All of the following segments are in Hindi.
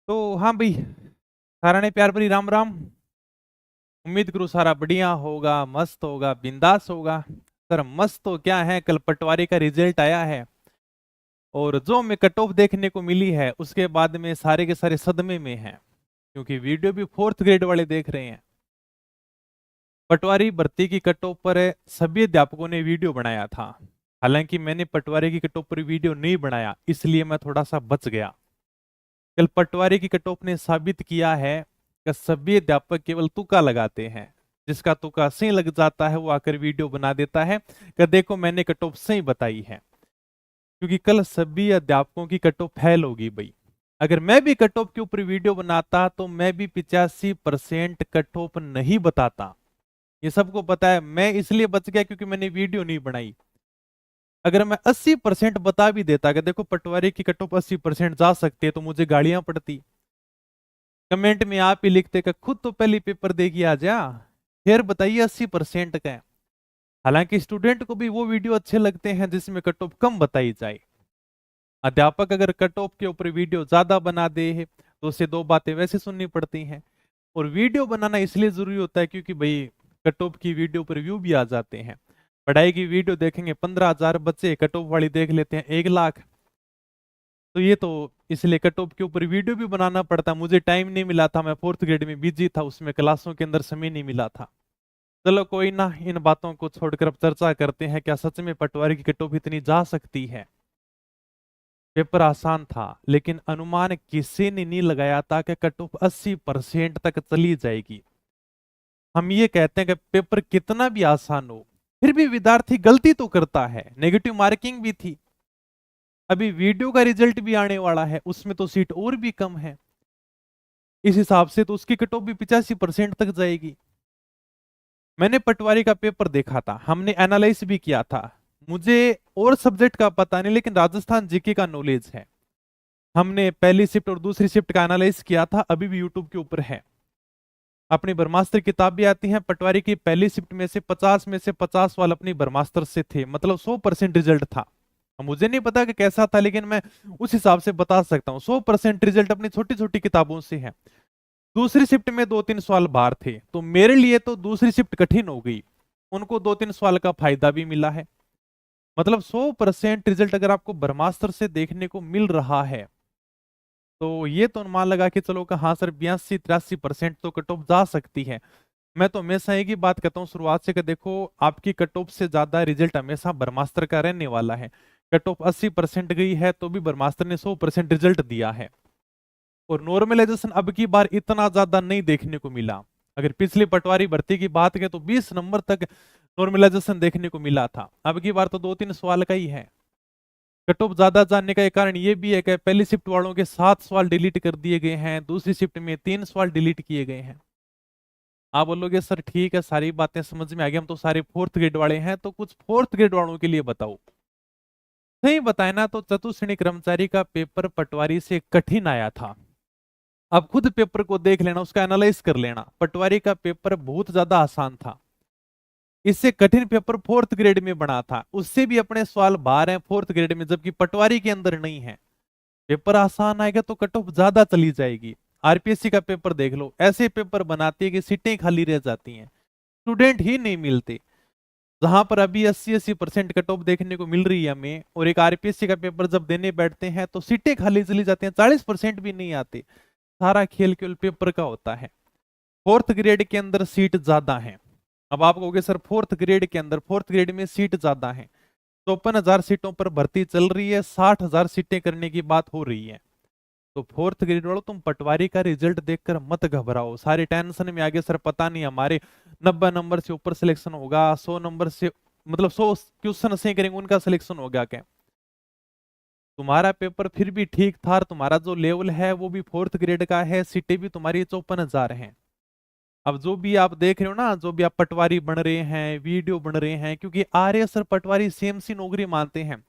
तो हाँ भाई, सारा ने प्यार भरी राम राम। उम्मीद करूँ सारा बढ़िया होगा, मस्त होगा, बिंदास होगा। सर मस्त तो क्या है, कल पटवारी का रिजल्ट आया है और जो हमें कट ऑफ देखने को मिली है उसके बाद में सारे के सारे सदमे में हैं, क्योंकि वीडियो भी फोर्थ ग्रेड वाले देख रहे हैं। पटवारी भर्ती की कट ऑफ पर सभी अध्यापकों ने वीडियो बनाया था। हालांकि मैंने पटवारी की कट ऑफ पर वीडियो नहीं बनाया, इसलिए मैं थोड़ा सा बच गया। कल पटवारी की कट ऑफ ने साबित किया है कि सभी अध्यापक केवल तुक्का लगाते हैं। जिसका तुक्का सही लग जाता है वो आकर वीडियो बना देता है कि देखो मैंने कट ऑफ सही बताई है। क्योंकि कल सभी अध्यापकों की कट ऑफ फेल होगी भाई। अगर मैं भी कट ऑफ के ऊपर वीडियो बनाता तो मैं भी 85% कट ऑफ नहीं बताता। ये सबको पता है, मैं इसलिए बच गया क्योंकि मैंने वीडियो नहीं बनाई। अगर मैं 80% बता भी देता कि देखो पटवारी की कट ऑफ 80% जा सकती है, तो मुझे गालियां पड़ती। कमेंट में आप ही लिखते कि खुद तो पहले पेपर देगी आ जा, फिर बताइए 80% का है। हालांकि स्टूडेंट को भी वो वीडियो अच्छे लगते हैं जिसमें कट ऑफ कम बताई जाए। अध्यापक अगर कट ऑफ के ऊपर वीडियो ज्यादा बना दे है तो उसे दो बातें वैसे सुननी पड़ती हैं। और वीडियो बनाना इसलिए जरूरी होता है क्योंकि भाई कट ऑफ की वीडियो पर व्यू भी आ जाते हैं। पढ़ाई की वीडियो देखेंगे 15,000 बच्चे, कट ऑफ वाली देख लेते हैं 1 लाख। तो ये तो इसलिए कट ऑफ के ऊपर वीडियो भी बनाना पड़ता। मुझे टाइम नहीं मिला था, मैं फोर्थ ग्रेड में बिजी था, उसमें क्लासों के अंदर समय नहीं मिला था। चलो कोई ना, इन बातों को छोड़कर अब चर्चा करते हैं, क्या सच में पटवारी की कट ऑफ इतनी जा सकती है। पेपर आसान था लेकिन अनुमान किसी ने नहीं लगाया था कि कट ऑफ 80% तक चली जाएगी। हम ये कहते हैं कि पेपर कितना भी आसान हो फिर भी विद्यार्थी गलती तो करता है, नेगेटिव मार्किंग भी थी। अभी वीडियो का रिजल्ट भी आने वाला है, उसमें तो सीट और भी कम है। इस हिसाब से तो उसकी कट ऑफ भी 85% तक जाएगी। मैंने पटवारी का पेपर देखा था, हमने एनालाइज भी किया था। मुझे और सब्जेक्ट का पता नहीं लेकिन राजस्थान जीके का नॉलेज है। हमने पहली शिफ्ट और दूसरी शिफ्ट का एनालाइज किया था, अभी भी यूट्यूब के ऊपर है। अपनी ब्रह्मास्त्र किताब भी आती है। पटवारी की पहली शिफ्ट में से 50 में से 50 सवाल अपनी ब्रह्मास्त्र से थे, मतलब 100% रिजल्ट था। अब मुझे नहीं पता कि कैसा था लेकिन मैं उस हिसाब से बता सकता हूँ 100% रिजल्ट अपनी छोटी छोटी किताबों से है। दूसरी शिफ्ट में 2-3 सवाल बाहर थे, तो मेरे लिए तो दूसरी शिफ्ट कठिन हो गई। उनको 2-3 सवाल का फायदा भी मिला है। मतलब 100% रिजल्ट अगर आपको ब्रह्मास्त्र से देखने को मिल रहा है तो ये तो अनुमान लगा के चलो कि हाँ सर 82-83% तो कट ऑफ जा सकती है। मैं तो हमेशा एक ही बात कहता हूँ शुरुआत से कि देखो आपकी कट ऑफ से ज्यादा रिजल्ट हमेशा ब्रह्मास्त्र का रहने वाला है। कट ऑफ 80% गई है तो भी ब्रह्मास्त्र ने 100% रिजल्ट दिया है। और नॉर्मलाइजेशन अब की बार इतना ज्यादा नहीं देखने को मिला। अगर पिछली पटवारी भर्ती की बात करें तो 20 नंबर तक नॉर्मलाइजेशन देखने को मिला था, अब की बार तो 2-3 सवाल का ही है। कट ऑफ ज्यादा जानने का एक कारण ये भी है कि पहली शिफ्ट वालों के 7 सवाल डिलीट कर दिए गए हैं, दूसरी शिफ्ट में 3 सवाल डिलीट किए गए हैं। आप बोलोगे सर ठीक है, सारी बातें समझ में आ गई, हम तो सारे फोर्थ ग्रेड वाले हैं, तो कुछ फोर्थ ग्रेड वालों के लिए बताओ। सही बताए ना, तो चतुश्रेणी कर्मचारी का पेपर पटवारी से कठिन आया था। आप खुद पेपर को देख लेना, उसका एनालाइज कर लेना, पटवारी का पेपर बहुत ज्यादा आसान था। इससे कठिन पेपर फोर्थ ग्रेड में बना था, उससे भी अपने सवाल बाहर हैं फोर्थ ग्रेड में, जबकि पटवारी के अंदर नहीं है। पेपर आसान आएगा तो कट ऑफ ज्यादा चली जाएगी। आरपीएससी का पेपर देख लो, ऐसे पेपर बनाती है कि सीटें खाली रह जाती हैं, स्टूडेंट ही नहीं मिलते। जहां पर अभी 80-80% कट ऑफ देखने को मिल रही है हमें, और एक आरपीएससी का पेपर जब देने बैठते हैं तो सीटें खाली चली जाती हैं, 40% भी नहीं आते। सारा खेल केवल पेपर का होता है। फोर्थ ग्रेड के अंदर सीट ज्यादा है। अब आप कहोगे सर फोर्थ ग्रेड के अंदर, फोर्थ ग्रेड में सीट ज्यादा है, 54,000 सीटों पर भर्ती चल रही है, 60,000 सीटें करने की बात हो रही है। तो फोर्थ ग्रेड वालों तुम पटवारी का रिजल्ट देखकर मत घबराओ, सारे टेंशन में आगे सर पता नहीं हमारे 90 नंबर से ऊपर सिलेक्शन होगा, 100 नंबर से, मतलब 100 क्वेश्चन सही करेंगे उनका सिलेक्शन होगा क्या। तुम्हारा पेपर फिर भी ठीक था, तुम्हारा जो लेवल है वो भी फोर्थ ग्रेड का है, सीटें भी तुम्हारी 54,000 हैं। अब जो भी आप देख रहे हो ना, जो भी आप पटवारी बन रहे हैं, वीडियो बन रहे हैं, क्योंकि आरएएस और पटवारी सेम सी नौकरी मानते हैं।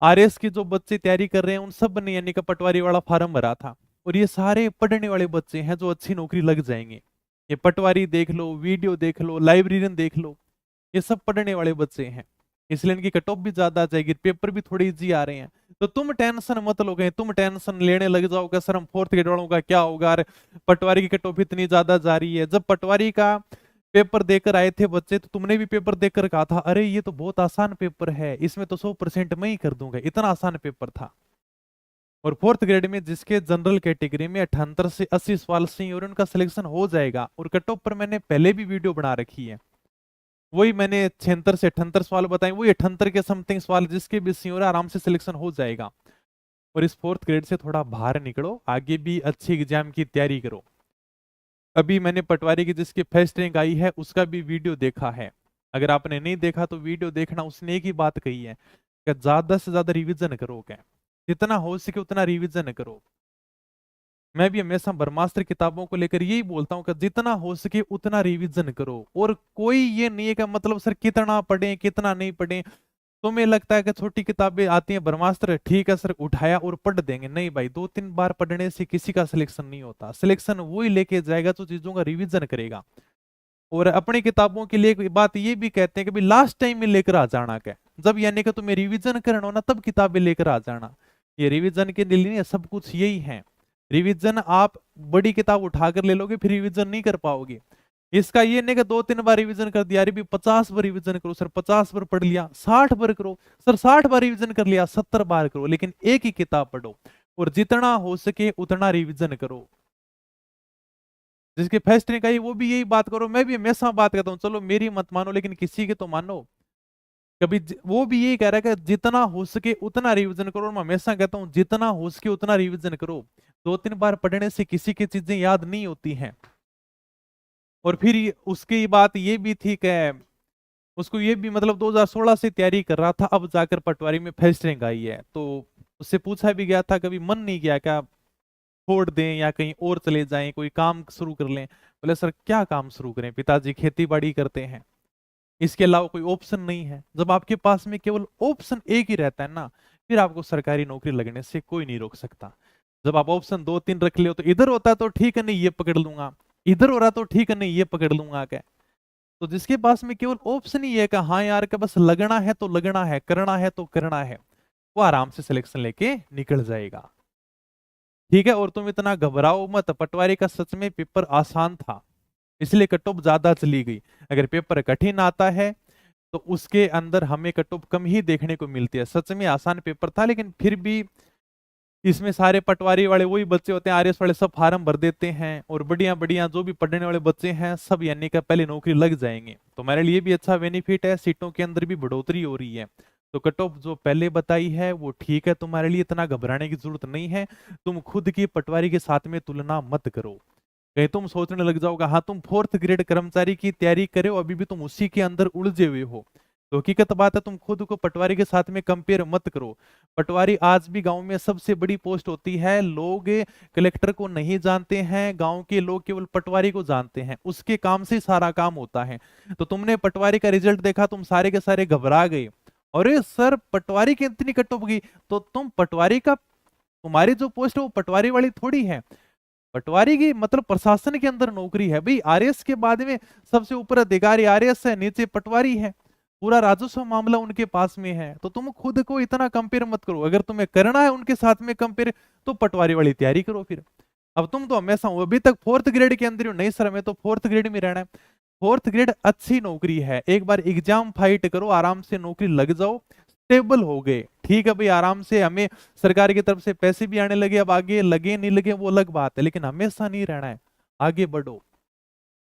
आरएएस की जो बच्चे तैयारी कर रहे हैं उन सब ने यानी कि पटवारी वाला फॉर्म भरा था, और ये सारे पढ़ने वाले बच्चे हैं जो अच्छी नौकरी लग जाएंगे। ये पटवारी देख लो, वीडियो देख लो, लाइब्रेरियन देख लो, ये सब पढ़ने वाले बच्चे हैं। इसलिए इनकी कट ऑफ भी ज्यादा आ जाएगी, पेपर भी थोड़े इजी आ रहे हैं। तो तुम टेंशन मत लो, गए तुम टेंशन लेने लग जाओगे सर हम फोर्थ ग्रेड वालों का क्या होगा, अरे पटवारी की कट ऑफ इतनी ज्यादा जा रही है। जब पटवारी का पेपर देकर आए थे बच्चे तो तुमने भी पेपर देकर कहा था अरे ये तो बहुत आसान पेपर है, इसमें तो 100% मैं ही कर दूंगा, इतना आसान पेपर था। और फोर्थ ग्रेड में जिसके जनरल कैटेगरी में 78 से 80 सवाल सही और उनका सिलेक्शन हो जाएगा। और कट ऑफ पर मैंने पहले भी वीडियो बना रखी है, वही मैंने 76 से 78 सवाल बताए, वही 78 के समथिंग सवाल जिसके भी सही हो रहा आराम से सिलेक्शन हो जाएगा। और इस फोर्थ ग्रेड से थोड़ा बाहर निकलो, आगे भी अच्छी एग्जाम की तैयारी करो। अभी मैंने पटवारी की जिसकी फर्स्ट रैंक आई है उसका भी वीडियो देखा है, अगर आपने नहीं देखा तो वीडियो देखना। उसने एक ही बात कही है कि ज्यादा से ज्यादा रिवीजन करो, क्या जितना हो सके उतना रिवीजन करो। मैं भी हमेशा ब्रह्मास्त्र किताबों को लेकर यही बोलता हूँ कि जितना हो सके उतना रिवीजन करो। और कोई ये नहीं है कि मतलब सर कितना पढ़े कितना नहीं पढ़े, तुम्हें लगता है कि छोटी किताबें आती हैं ब्रह्मास्त्र, ठीक है सर उठाया और पढ़ देंगे, नहीं भाई, 2-3 बार पढ़ने से किसी का सिलेक्शन नहीं होता। सिलेक्शन वही लेके जाएगा जो चीजों का रिवीजन करेगा। और अपनी किताबों के लिए एक बात ये भी कहते हैं कि भाई लास्ट टाइम में लेकर आ जाना, क्या जब यानी कि तुम्हें रिवीजन करना हो ना तब किताबें लेकर आ जाना। ये रिवीजन के लिए सब कुछ यही है। रिवीजन आप बड़ी किताब उठाकर ले लोगे फिर रिवीजन नहीं कर पाओगे। इसका ये नहीं कि 2-3 बार रिवीजन कर दिया, अरे भी 50 बार रिवीजन करो सर, 50 बार पढ़ लिया, 60 बार करो सर, 60 बार रिवीजन कर लिया, 70 बार करो, लेकिन एक ही किताब पढ़ो और जितना हो सके उतना रिवीजन करो। जिसके फर्स्ट रैंक आई वो भी यही बात करो, मैं भी हमेशा बात करता हूँ, चलो मेरी मत मानो लेकिन किसी की तो मानो। कभी वो भी यही कह रहा है कि जितना हो सके उतना रिवीजन करो, और मैं हमेशा कहता हूँ जितना हो सके उतना रिवीजन करो। 2-3 बार पढ़ने से किसी की चीजें याद नहीं होती हैं। और फिर उसकी बात ये भी थी कि उसको ये भी मतलब 2016 से तैयारी कर रहा था, अब जाकर पटवारी में फर्स्ट रैंक आई है। तो उससे पूछा भी गया था कभी मन नहीं किया क्या छोड़ दें या कहीं और चले जाएं, कोई काम शुरू कर लें। बोले सर क्या काम शुरू करें, पिताजी खेती बाड़ी करते हैं, इसके अलावा कोई ऑप्शन नहीं है। जब आपके पास में केवल ऑप्शन एक ही रहता है ना, फिर आपको सरकारी नौकरी लगने से कोई नहीं रोक सकता। जब आप ऑप्शन 2-3 रख ले तो इधर होता तो ठीक है नहीं ये पकड़ लूंगा, इधर हो रहा तो ठीक है नहीं ये पकड़ लूंगा, क्या तो जिसके पास में केवल ऑप्शन ही है कि हाँ यार का बस लगना है तो लगना है, करना है तो करना है, वो आराम से सिलेक्शन लेके निकल जाएगा। ठीक है, और तुम इतना घबराओ मत, पटवारी का सच में पेपर आसान था इसलिए कट ऑफ ज्यादा चली गई। अगर पेपर कठिन आता है तो उसके अंदर हमें कट ऑफ कम ही देखने को मिलती है। सच में आसान पेपर था लेकिन फिर भी इसमें सारे पटवारी वाले वही बच्चे होते हैं, आरएस वाले सब फार्म भर देते हैं और बढ़िया बढ़िया जो भी पढ़ने वाले बच्चे हैं सब यानी कि पहले नौकरी लग जाएंगे। तो मेरे लिए भी अच्छा बेनिफिट है, सीटों के अंदर भी बढ़ोतरी हो रही है। तो कट ऑफ जो पहले बताई है वो ठीक है, तुम्हारे लिए इतना घबराने की जरूरत नहीं है। तुम खुद की पटवारी के साथ में तुलना मत करो, कहीं तुम सोचने लग जाओगे हाँ तुम फोर्थ ग्रेड कर्मचारी की तैयारी करे हो अभी भी तुम उसी के अंदर उलझे हुए हो। तो हकीकत बात है तुम खुद को पटवारी के साथ में कंपेयर मत करो। पटवारी आज भी गांव में सबसे बड़ी पोस्ट होती है, लोग कलेक्टर को नहीं जानते हैं, गांव के लोग केवल पटवारी को जानते हैं, उसके काम से सारा काम होता है। तो तुमने पटवारी का रिजल्ट देखा, तुम सारे के सारे घबरा गए, अरे सर पटवारी की इतनी कट ऑफ गई। तो तुम पटवारी का, तुम्हारी जो पोस्ट है वो पटवारी वाली थोड़ी है। पटवारी की मतलब प्रशासन के अंदर नौकरी है भाई, आरएस के बाद में सबसे ऊपर अधिकारी आरएस है, नीचे पटवारी है, पूरा राजस्व मामला उनके पास में है। तो तुम खुद को इतना कंपेयर मत करो, अगर तुम्हें करना है उनके साथ में कंपेयर तो पटवारी वाली तैयारी करो फिर। अब तुम तो हमेशा हो, अभी तक फोर्थ ग्रेड के अंदर हो, नहीं सर मैं तो फोर्थ ग्रेड में रहना है। फोर्थ ग्रेड अच्छी नौकरी है, एक बार एग्जाम फाइट करो, आराम से नौकरी लग जाओ, स्टेबल हो गए, ठीक है भाई, आराम से हमें सरकार की तरफ से पैसे भी आने लगे, अब आगे लगे नहीं लगे वो अलग बात है, लेकिन हमेशा नहीं रहना है, आगे बढ़ो।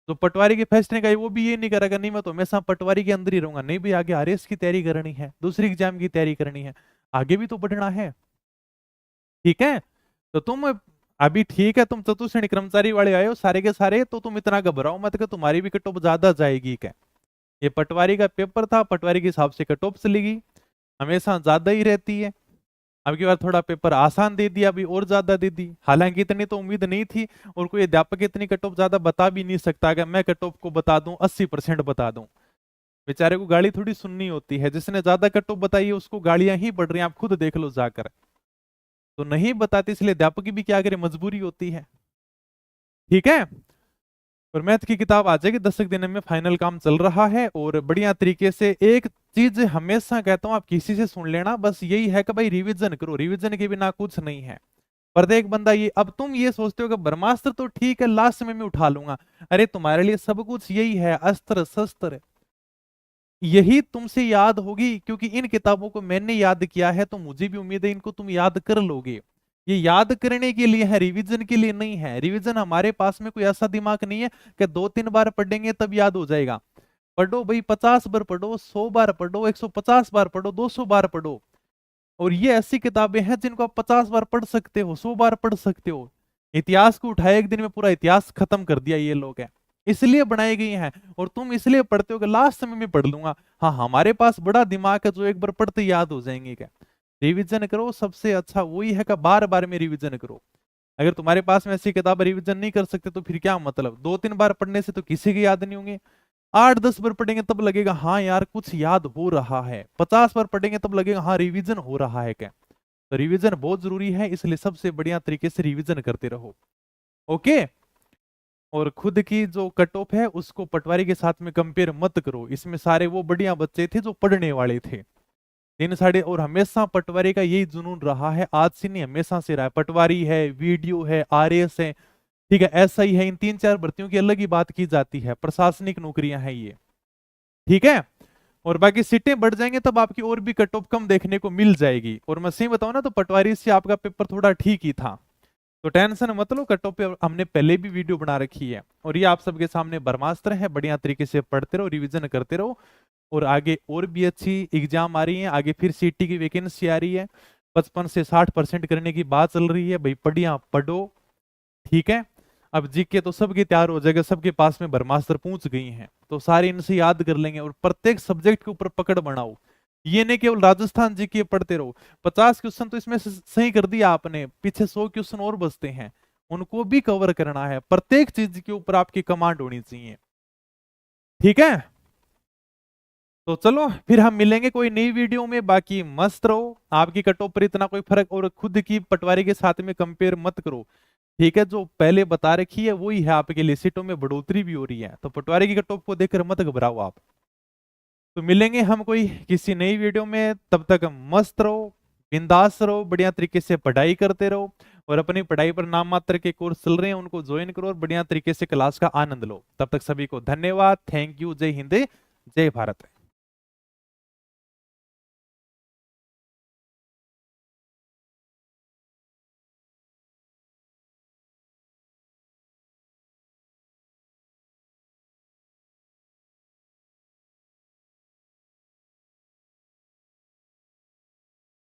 तो पटवारी की फर्स्ट रैंक आई वो भी ये नहीं करेगा नहीं मैं तो हमेशा पटवारी के अंदर ही रहूंगा, नहीं भाई आगे आरएस की तैयारी करनी है, दूसरी एग्जाम की तैयारी करनी है, आगे भी तो बढ़ना है। ठीक है, तो तुम अभी ठीक है, तुम चतुर्थ श्रेणी कर्मचारी वाले आए हो सारे के सारे, तो तुम इतना घबराओ मत कि तुम्हारी भी कट ऑफ ज्यादा जाएगी। क्या ये पटवारी का पेपर था, पटवारी के हिसाब से कट ऑफ चलेगी, हमेशा ज्यादा ही रहती है। अब की बार थोड़ा पेपर आसान दे दिया, अभी और ज्यादा दे दी, हालांकि इतनी तो उम्मीद नहीं थी, और कोई अध्यापक इतनी कट ऑफ ज्यादा बता भी नहीं सकता कि मैं कट ऑफ को बता दूं 80% बता दूं। बेचारे को गाली थोड़ी सुननी होती है, जिसने ज्यादा कट ऑफ बताई है उसको गालियां ही बढ़ रही हैं, आप खुद देख लो जाकर। तो नहीं बताते इसलिए अध्यापक की भी क्या करे, मजबूरी होती है। ठीक है, और मैथ की किताब आ जाएगी 10 दिन में, फाइनल काम चल रहा है। और बढ़िया तरीके से एक चीज हमेशा कहता हूं, आप किसी से सुन लेना, बस यही है कि भाई रिवीजन करो, रिवीजन के बिना कुछ नहीं है। प्रत्येक बंदा ये, अब तुम ये सोचते हो कि ब्रह्मास्त्र तो ठीक है लास्ट में मैं उठा लूंगा, अरे तुम्हारे लिए सब कुछ यही है, अस्त्र शस्त्र यही तुमसे याद होगी, क्योंकि इन किताबों को मैंने याद किया है, तो मुझे भी उम्मीद है इनको तुम याद कर लोगे। ये याद करने के लिए है, रिवीजन के लिए नहीं है। रिवीजन हमारे पास में कोई ऐसा दिमाग नहीं है कि 2-3 बार पढ़ेंगे तब याद हो जाएगा। पढ़ो भाई, 50 बार पढ़ो, 100 बार पढ़ो, 150 बार पढ़ो, 200 बार पढ़ो। और ये ऐसी किताबें हैं जिनको आप 50 बार पढ़ सकते हो, 100 बार पढ़ सकते हो। इतिहास को उठाए एक दिन में पूरा इतिहास खत्म कर दिया ये लोग है, इसलिए बनाई गई हैं। और तुम इसलिए पढ़ते हो कि लास्ट समय में पढ़ लूंगा। हाँ, हमारे पास बड़ा दिमाग है जो एक बार पढ़ते याद हो जाएंगे। क्या रिवीजन करो, सबसे अच्छा वही है कि बार बार में रिवीजन करो। अगर तुम्हारे पास में ऐसी किताब रिवीजन नहीं कर सकते तो फिर क्या मतलब, 2-3 बार पढ़ने से तो किसी के याद नहीं होंगे। 8-10 बार पढ़ेंगे तब लगेगा हाँ यार कुछ याद हो रहा है, 50 बार पढ़ेंगे तब लगेगा हाँ रिवीजन हो रहा है। क्या तो रिवीजन बहुत जरूरी है, इसलिए सबसे बढ़िया तरीके से रिवीजन करते रहो। ओके। और खुद की जो कट ऑफ है उसको पटवारी के साथ में कंपेयर मत करो, इसमें सारे वो बढ़िया बच्चे थे जो पढ़ने वाले थे। 3 साढ़े, और हमेशा पटवारी का यही जुनून रहा है, आज से नहीं हमेशा से रहा है। पटवारी है, वीडियो है, आरएएस है, ठीक है, ऐसा ही है। इन 3-4 भर्तियों की अलग ही बात की जाती है, प्रशासनिक नौकरियां हैं ये, ठीक है। और बाकी सीटें बढ़ जाएंगे तब आपकी और भी कट ऑफ कम देखने को मिल जाएगी। और मैं सही बताऊं ना तो पटवारी से आपका पेपर थोड़ा ठीक ही था, तो टेंशन मत लो। कट ऑफ पे हमने पहले भी वीडियो बना रखी है। और ये आप सबके सामने ब्रह्मास्त्र है, बढ़िया तरीके से पढ़ते रहो, रिवीजन करते रहो। और आगे और भी अच्छी एग्जाम आ रही है, आगे फिर सीटी की वैकेंसी आ रही है, 55 से 60% करने की बात चल रही है भाई, बढ़िया पढ़ो, ठीक है। अब जीके तो सबके तैयार हो जाएगा, सबके पास में ब्रह्मास्त्र पहुंच गई हैं, तो सारे इनसे याद कर लेंगे। और प्रत्येक सब्जेक्ट के ऊपर पकड़ बनाओ, ये नहीं केवल राजस्थान जीके पढ़ते रहो। 50 क्वेश्चन तो इसमें से सही कर दिया आपने, पीछे 100 क्वेश्चन और बचते हैं, उनको भी कवर करना है। प्रत्येक चीज के ऊपर आपकी कमांड होनी चाहिए, ठीक है। तो चलो फिर हम मिलेंगे कोई नई वीडियो में, बाकी मस्त रहो। आपकी कट ऑफ पर इतना कोई फर्क, और खुद की पटवारी के साथ में कंपेयर मत करो, ठीक है। जो पहले बता रखी है वही है आपके लिए, सीटों में बढ़ोतरी भी हो रही है, तो पटवारी की कट ऑफ को देखकर मत घबराओ आप। तो मिलेंगे हम कोई किसी नई वीडियो में, तब तक मस्त रहो, बिंदास रहो, बढ़िया तरीके से पढ़ाई करते रहो। और अपनी पढ़ाई पर नाम मात्र के कोर्स चल रहे हैं उनको ज्वाइन करो, और बढ़िया तरीके से क्लास का आनंद लो। तब तक सभी को धन्यवाद, थैंक यू, जय हिंद, जय भारत।